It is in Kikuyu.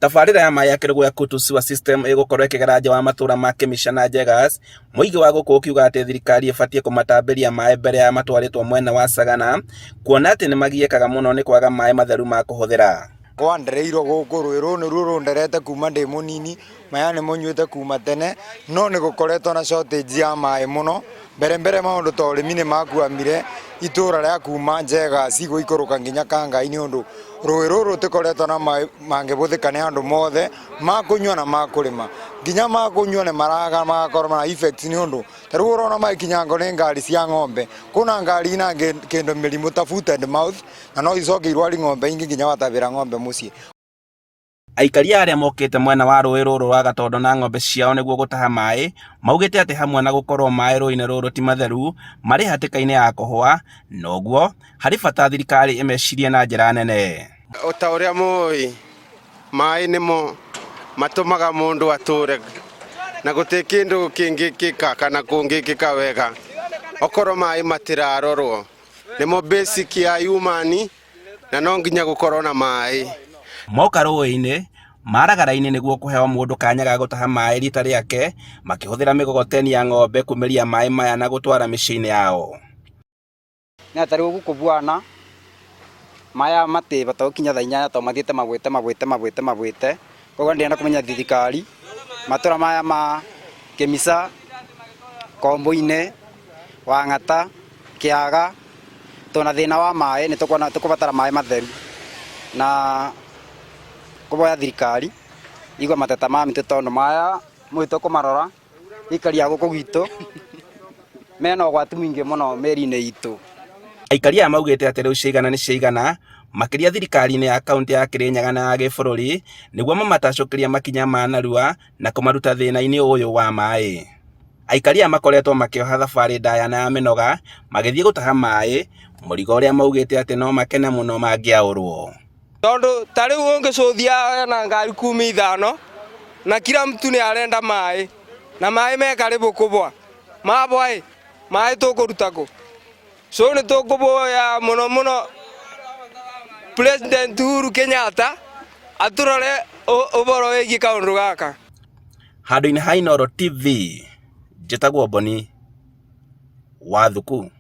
Tabarĩra ya maaĩ ya kĩrĩro ya Kutu Sewer System ĩgũkorwo ĩkĩgera nja wa matũũra ma Kĩmica na Njegas. Mũingĩ wa gũkũ ũkiuga atĩ thirikari ĩbatiĩ kũmatambĩria maaĩ mbere ya matwarĩtwo mwena wa Sagana, kuona atĩ nĩ magiĩkaga mũno nĩ kwaga maaĩ matheru ma kũhũthĩra. Kwandereirwo gũkũ rũĩ rũu nĩruo rũnderete kuma ndĩ mũnini, maya nĩ mũnyuĩte kuma tene, no nĩ gũkoretwo na shortage ya maaĩ mũno. Mbere maũndũ ta ũrĩmi nĩ makuamire, itũũra rĩa kuma Njegas gũikũrũka nginya Kangai nĩ ũndũ rũĩ rũrũ rũtikoretwo na maaĩ mangĩhũthĩka nĩ andũ mothe ma kũnyua na ma kũrĩma. Nginya ma kũnyua nĩ maraga magakorwo na effects nĩ ũndũ ta rĩu ũrona magĩkinyangwo nĩ ngari cia ng'ombe. Kuna ngari ina kĩndũ mĩrimũ ta foot and mouth, na no icoke irwari ng'ombe ingĩ nginya watahĩra ng'ombe mũciĩ. Aikari arĩa mokĩte mwena wa rũĩ rũrũ rwa Gatondo na ng'ombe ciao nĩguo gũtaha maaĩ, maugĩte atĩ hamwe na gũkorwo maaĩ rũĩ-inĩ rũrũ ti matheru, marĩ hatĩka-inĩ ya kũhũa, noguo harĩ bata thirikari ĩmecirie na njĩra nene. O ta ũrĩa mũĩ, maaĩ nĩmo matũmaga mũndũ atũre, na gũtirĩ kĩndũ kĩngĩkĩka kana kũngĩkĩka wega okorwo maaĩ matirarorwo. Nĩmo basic ya human, na no nginya gũkorwo na maaĩ. Moka rũĩ-inĩ maraga raini nĩguo kũheo mũndũ kanya ga gũtaha maaĩ rita rĩake, makĩhũthĩra mĩgogoteni ya ng'ombe kumĩria maaĩ maya na gũtwara mĩciĩ-inĩ yao. Nĩ atari gũkũ bwana maya matĩbata gũkinya thaa 8 tondũ mathiĩte magwĩte. Koguo ndĩrenda kũmenya thirikari matũra maya ma Kĩmica, Kombo-inĩ, Wang'ata, Kĩaga, tona thĩna wa maaĩ nĩ tũkũbatara maaĩ matheru. Na kũboya thirikari igua mateta ma mitũ tondũ maya mwĩtũ kũmarora aikari a gũkũ gwitũ mena ũgwati mũingĩ mũno mĩri-inĩ itũ. Aikari aya maugĩte atĩ rĩu ciigana nĩ ciigana, makĩria thirikari-inĩ ya kaunti ya Kirinyaga na ya gĩbũrũri, nĩguo mamatacũkĩria makinya ma narua na kũmaruta thĩna-inĩ ũyũ wa maaĩ. Aikari aya makoretwo makĩoha thabarĩ ndaya na ya mĩnoga magĩthiĩ gũtaha maaĩ, mũrigo ũrĩa maugĩte atĩ no makene mũno mangĩaũrwo. Tondũ ta rĩu ũngĩcũthia na ngari kuma 5 na kila mtu nĩ arenda maaĩ, na maaĩ me karibu kubwa. Mabwa maaĩ tũkũruta kũ? So nĩ tũkũboya mũno President Uhuru Kenyatta atũrore ũboro wĩgiĩ kaũndũ gaka. Handũ-inĩ ha Inooro TV, njĩtagwo Boni wa Thuku.